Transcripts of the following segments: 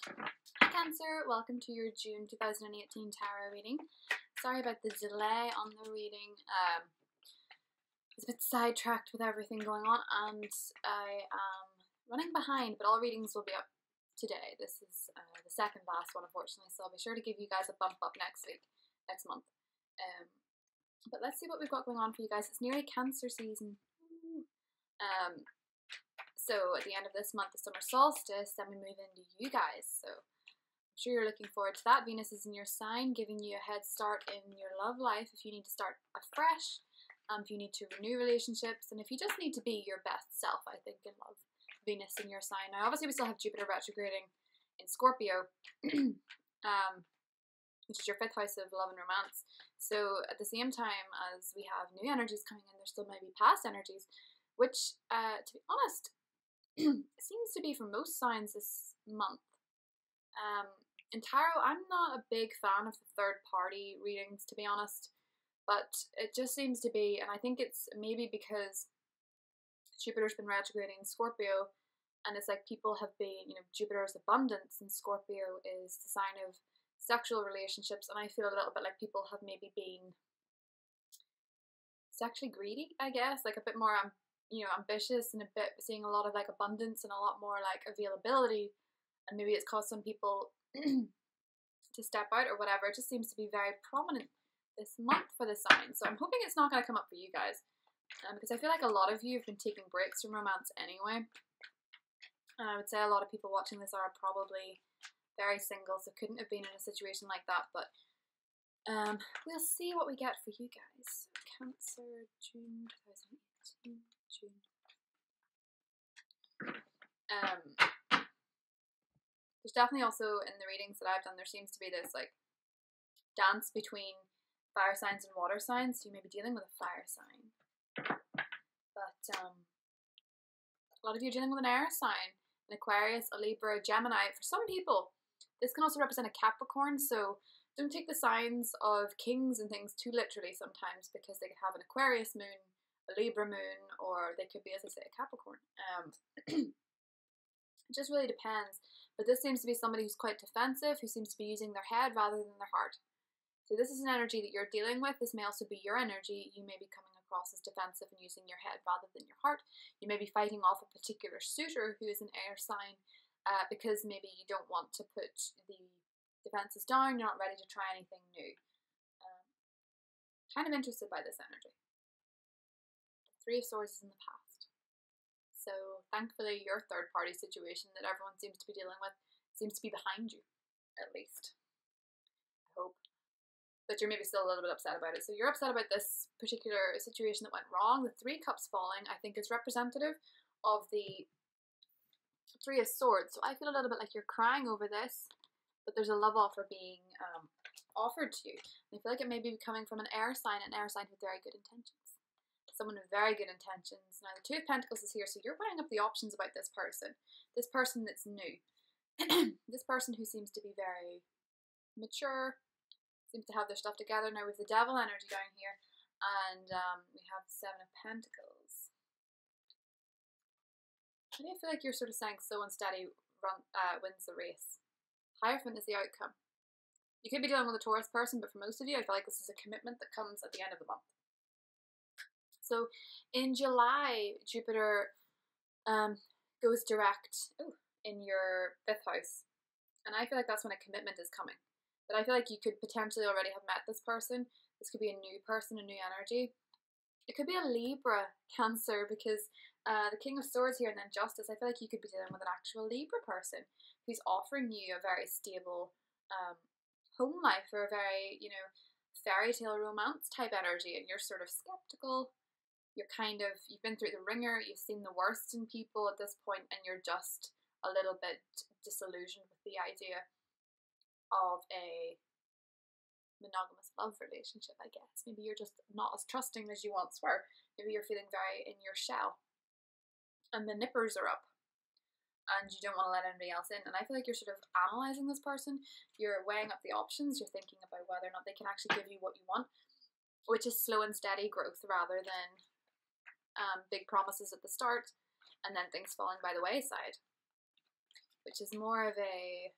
Hi Cancer, welcome to your June 2018 tarot reading. Sorry about the delay on the reading. I was a bit sidetracked with everything going on and I am running behind, but all readings will be up today. This is the second last one, unfortunately, so I'll be sure to give you guys a bump up next month. But let's see what we've got going on for you guys. It's nearly Cancer season. So at the end of this month, the summer solstice, then we move into you guys. So I'm sure you're looking forward to that. Venus is in your sign, giving you a head start in your love life if you need to start afresh, if you need to renew relationships, and if you just need to be your best self, I think, in love. Venus in your sign. Now, obviously, we still have Jupiter retrograding in Scorpio, which is your 5th house of love and romance. So at the same time as we have new energies coming in, there still may be past energies, which, to be honest, seems to be for most signs this month. In tarot, I'm not a big fan of the third-party readings, to be honest, but it just seems to be, and I think it's maybe because Jupiter's been retrograding in Scorpio, and it's like people have been, Jupiter's abundance, and Scorpio is the sign of sexual relationships, and I feel a little bit like people have maybe been sexually greedy, I guess, like a bit more ambitious and a bit seeing a lot of like abundance and a lot more like availability, and maybe it's caused some people to step out or whatever. It just seems to be very prominent this month for the sign, so I'm hoping it's not going to come up for you guys, because I feel like a lot of you have been taking breaks from romance anyway. I would say a lot of people watching this are probably very single, so couldn't have been in a situation like that, but we'll see what we get for you guys. So Cancer, June 2018. There's definitely also in the readings that I've done, there seems to be this like dance between fire signs and water signs. So you may be dealing with a fire sign, but a lot of you are dealing with an air sign, an Aquarius, a Libra, a Gemini. For some people, this can also represent a Capricorn. So don't take the signs of kings and things too literally sometimes, because they could have an Aquarius moon, a Libra moon, or they could be, as I say, a Capricorn. It just really depends. But this seems to be somebody who's quite defensive, who seems to be using their head rather than their heart. So this is an energy that you're dealing with. This may also be your energy. You may be coming across as defensive and using your head rather than your heart. You may be fighting off a particular suitor who is an air sign, because maybe you don't want to put the defenses down. You're not ready to try anything new. Kind of interested by this energy. The 3 of Swords is in the past. So thankfully your third party situation that everyone seems to be dealing with seems to be behind you, at least. I hope. But you're maybe still a little bit upset about it. So you're upset about this particular situation that went wrong. The 3 cups falling, I think, is representative of the 3 of Swords. So I feel a little bit like you're crying over this, but there's a love offer being offered to you. And I feel like it may be coming from an air sign with very good intentions. Someone with very good intentions. Now the 2 of Pentacles is here, so you're weighing up the options about this person that's new. This person who seems to be very mature, seems to have their stuff together. Now with the Devil energy down here, and we have the 7 of Pentacles. I feel like you're sort of saying slow and steady wins the race. Hierophant is the outcome. You could be dealing with a Taurus person, but for most of you, I feel like this is a commitment that comes at the end of the month. So in July, Jupiter goes direct in your 5th house. And I feel like that's when a commitment is coming. But I feel like you could potentially already have met this person. This could be a new person, a new energy. It could be a Libra, Cancer, because the King of Swords here and then Justice, I feel like you could be dealing with an actual Libra person who's offering you a very stable home life, or a very, fairy tale romance type energy, and you're sort of skeptical. You've been through the ringer, you've seen the worst in people at this point, and you're just a little bit disillusioned with the idea of a monogamous love relationship, I guess. Maybe you're just not as trusting as you once were. Maybe you're feeling very in your shell, and the nippers are up, and you don't want to let anybody else in. And I feel like you're sort of analysing this person, you're weighing up the options, you're thinking about whether or not they can actually give you what you want, which is slow and steady growth rather than big promises at the start and then things falling by the wayside, which is more of a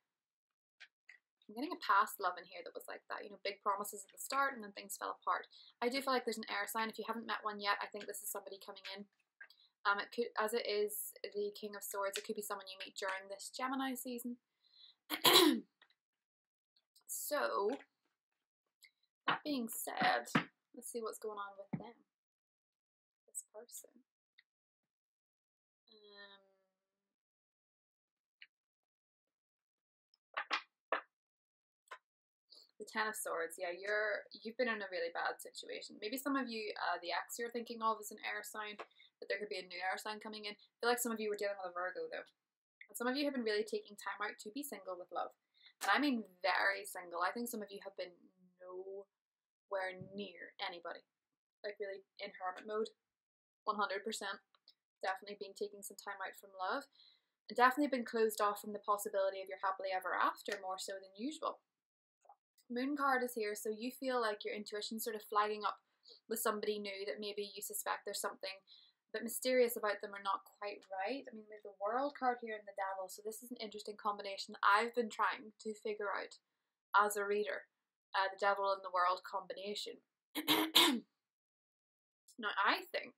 I'm getting a past love in here that was like that, you know, big promises at the start and then things fell apart. I do feel like there's an air sign. If you haven't met one yet, I think this is somebody coming in. It could, as it is the King of Swords, it could be someone you meet during this Gemini season. So, that being said, let's see what's going on with them, this person. The Ten of Swords, yeah, you've been in a really bad situation. Maybe some of you, the ex you're thinking of is an air sign, but there could be a new air sign coming in. I feel like some of you were dealing with a Virgo though. And some of you have been really taking time out to be single with love. And I mean very single. I think some of you have been nowhere near anybody. Like really in hermit mode. 100%. Definitely been taking some time out from love. And definitely been closed off from the possibility of your happily ever after more so than usual. Moon card is here, so you feel like your intuition sort of flagging up with somebody new that maybe you suspect there's something a bit mysterious about them or not quite right. I mean, we have the World card here and the Devil, so this is an interesting combination I've been trying to figure out as a reader. The Devil and the World combination. Now, I think,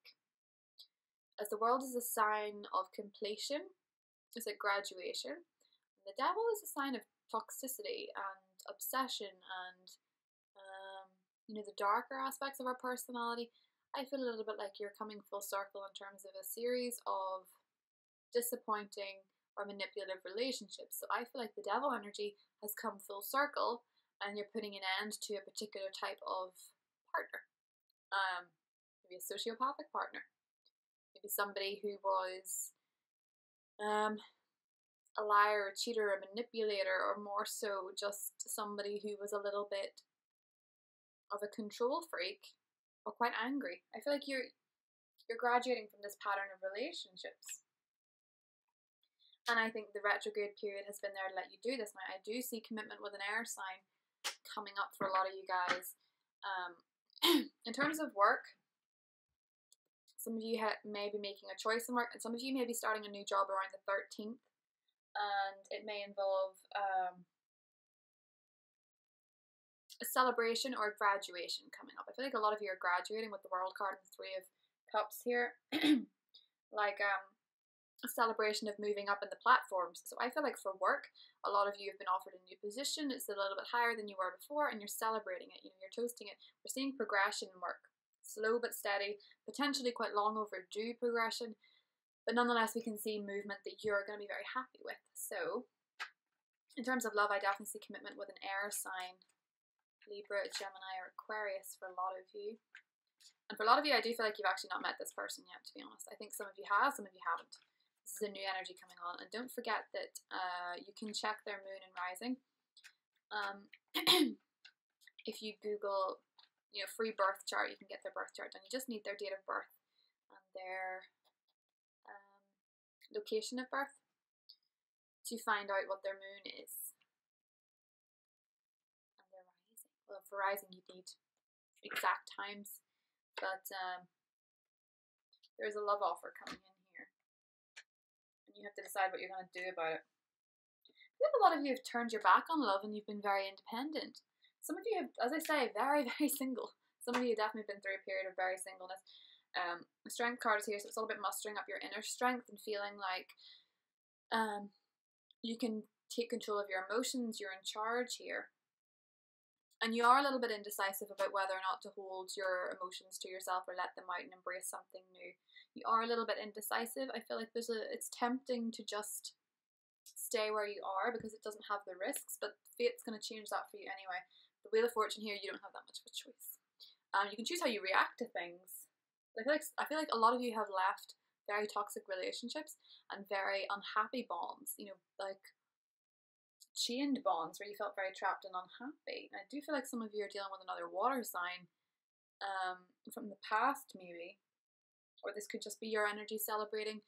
as the World is a sign of completion, it's a graduation, and the Devil is a sign of toxicity and obsession and you know, the darker aspects of our personality. I feel a little bit like you're coming full circle in terms of a series of disappointing or manipulative relationships. So I feel like the Devil energy has come full circle and you're putting an end to a particular type of partner. Maybe a sociopathic partner. Maybe somebody who was a liar, a cheater, a manipulator, or more so just somebody who was a little bit of a control freak or quite angry. I feel like you're graduating from this pattern of relationships. And I think the retrograde period has been there to let you do this. Now, I do see commitment with an air sign coming up for a lot of you guys. In terms of work, some of you may be making a choice in work, and some of you may be starting a new job around the 13th. And it may involve a celebration or a graduation coming up. I feel like a lot of you are graduating with the World card and the Three of Cups here. Like a celebration of moving up in the platforms. So I feel like for work, a lot of you have been offered a new position. It's a little bit higher than you were before, and you're celebrating it. You know, you're toasting it. We're seeing progression in work. Slow but steady, potentially quite long overdue progression. But nonetheless, we can see movement that you're going to be very happy with. So, in terms of love, I definitely see commitment with an air sign. Libra, Gemini, or Aquarius for a lot of you. And for a lot of you, I do feel like you've actually not met this person yet, to be honest. I think some of you have, some of you haven't. This is a new energy coming on. And don't forget that you can check their moon and rising. If you Google, you know, free birth chart, you can get their birth chart done. You just need their date of birth and their location of birth to find out what their moon is. And their rising. Well, for rising you need exact times, but there's a love offer coming in here. And you have to decide what you're going to do about it. I think a lot of you have turned your back on love and you've been very independent. Some of you have, as I say, very, very single. Some of you have definitely been through a period of very singleness. The Strength card is here, so it's all about mustering up your inner strength and feeling like you can take control of your emotions, you're in charge here. And you are a little bit indecisive about whether or not to hold your emotions to yourself or let them out and embrace something new. You are a little bit indecisive. I feel like it's tempting to just stay where you are because it doesn't have the risks, but fate's going to change that for you anyway. The Wheel of Fortune here, you don't have that much of a choice. You can choose how you react to things. I feel like a lot of you have left very toxic relationships and very unhappy bonds, you know, like chained bonds where you felt very trapped and unhappy. I do feel like some of you are dealing with another water sign from the past maybe, or this could just be your energy celebrating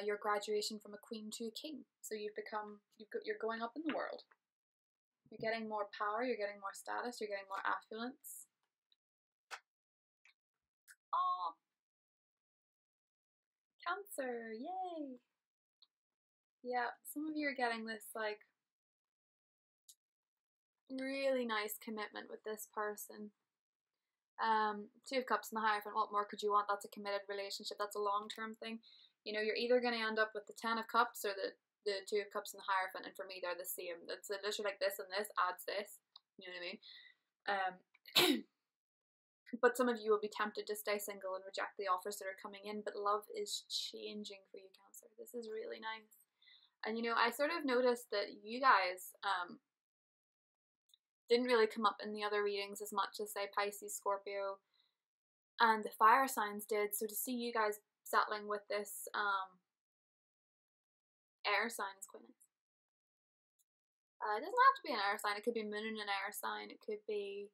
your graduation from a queen to a king. So you're going up in the world. You're getting more power, you're getting more status, you're getting more affluence. Oh, Cancer, yay! Yeah, some of you are getting this like really nice commitment with this person. Two of Cups and the Hierophant, what more could you want? That's a committed relationship. That's a long-term thing. You know, you're either going to end up with the Ten of Cups or the Two of Cups and the Hierophant, and for me they're the same. It's literally like this and this adds this. You know what I mean? But some of you will be tempted to stay single and reject the offers that are coming in, but love is changing for you, Cancer. This is really nice. And you know, I sort of noticed that you guys didn't really come up in the other readings as much as, say, Pisces, Scorpio, and the fire signs did. So to see you guys settling with this air sign is quite nice. It doesn't have to be an air sign. It could be moon in an air sign. It could be,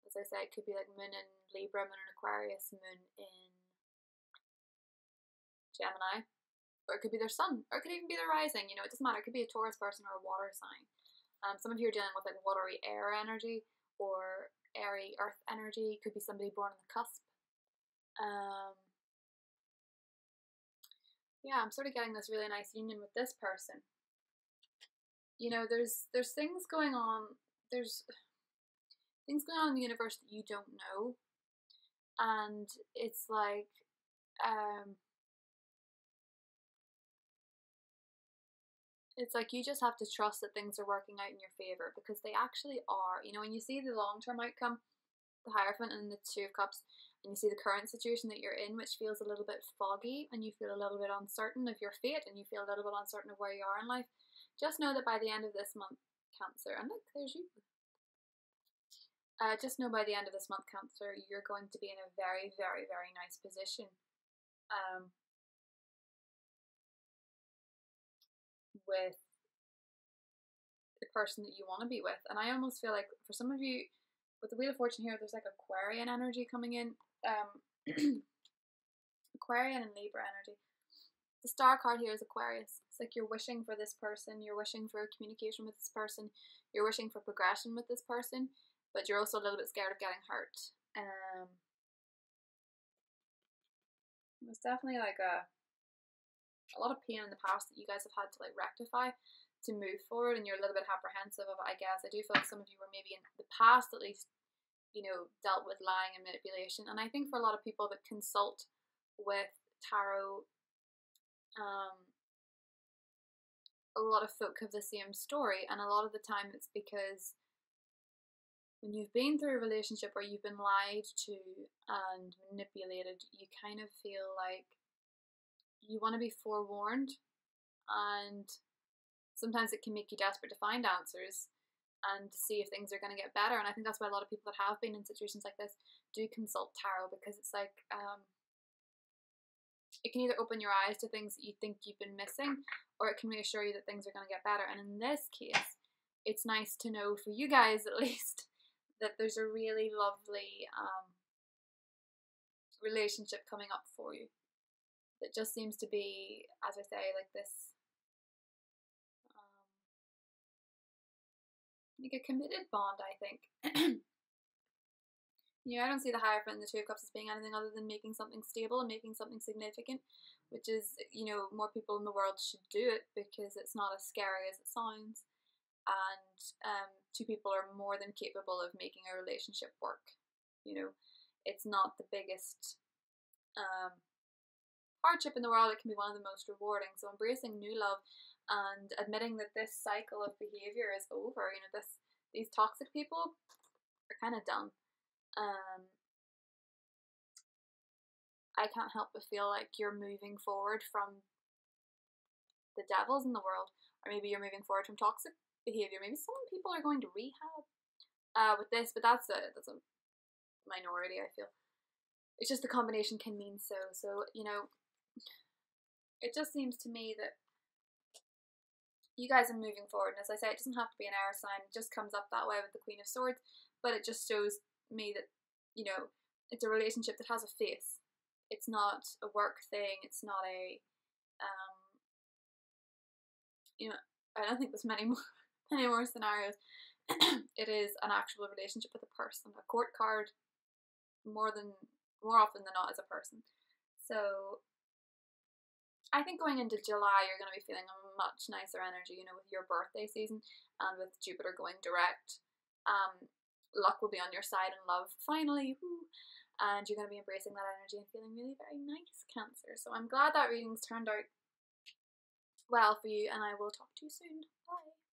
as I say, it could be like moon in Libra, moon in Aquarius, moon in Gemini. Or it could be their sun. Or it could even be their rising. You know, it doesn't matter. It could be a Taurus person or a water sign. Some of you are dealing with like watery air energy or airy earth energy. It could be somebody born on the cusp. Yeah, I'm sort of getting this really nice union with this person. You know, there's things going on. There's things going on in the universe that you don't know, and it's like it's like you just have to trust that things are working out in your favor, because they actually are. You know, when you see the long-term outcome, the Hierophant and the Two of Cups, and you see the current situation that you're in, which feels a little bit foggy, and you feel a little bit uncertain of your fate, and you feel a little bit uncertain of where you are in life, just know that by the end of this month, Cancer, and look, there's you. Just know by the end of this month, Cancer, you're going to be in a very, very, very nice position. With the person that you want to be with. And I almost feel like for some of you, with the Wheel of Fortune here, there's like Aquarian energy coming in. Aquarian and Libra energy. The Star card here is Aquarius. It's like you're wishing for this person, you're wishing for communication with this person, you're wishing for progression with this person, but you're also a little bit scared of getting hurt. There's definitely like a lot of pain in the past that you guys have had to like rectify to move forward, and you're a little bit apprehensive of it, I guess. I do feel like some of you were maybe in the past at least, you know, dealt with lying and manipulation. And I think for a lot of people that consult with tarot, a lot of folk have the same story, and a lot of the time it's because when you've been through a relationship where you've been lied to and manipulated, you kind of feel like you want to be forewarned, and sometimes it can make you desperate to find answers and to see if things are going to get better. And I think that's why a lot of people that have been in situations like this do consult tarot, because it's like it can either open your eyes to things that you think you've been missing, or it can reassure you that things are going to get better. And in this case, it's nice to know, for you guys at least, that there's a really lovely relationship coming up for you. That just seems to be, as I say, like this, like a committed bond, I think. You know, I don't see the Hierophant and the Two of Cups as being anything other than making something stable and making something significant, which is, you know, more people in the world should do it, because it's not as scary as it sounds, and two people are more than capable of making a relationship work. You know, it's not the biggest hardship in the world. It can be one of the most rewarding. So embracing new love and admitting that this cycle of behavior is over. You know, these toxic people are kind of done. I can't help but feel like you're moving forward from the devils in the world, or maybe you're moving forward from toxic behavior. Maybe some people are going to rehab with this, but that's a minority, I feel. It's just the combination can mean so. So, you know, it just seems to me that you guys are moving forward. And as I say, it doesn't have to be an air sign. It just comes up that way with the Queen of Swords. But it just shows me that, you know, it's a relationship that has a face. It's not a work thing. It's not a, you know, I don't think there's many more scenarios. It is an actual relationship with a person. A court card, more often than not, is a person. So I think going into July, you're going to be feeling much nicer energy, you know, with your birthday season and with Jupiter going direct. Luck will be on your side in love, finally, woo, and you're going to be embracing that energy and feeling really very nice, Cancer. So I'm glad that reading's turned out well for you, and I will talk to you soon. Bye.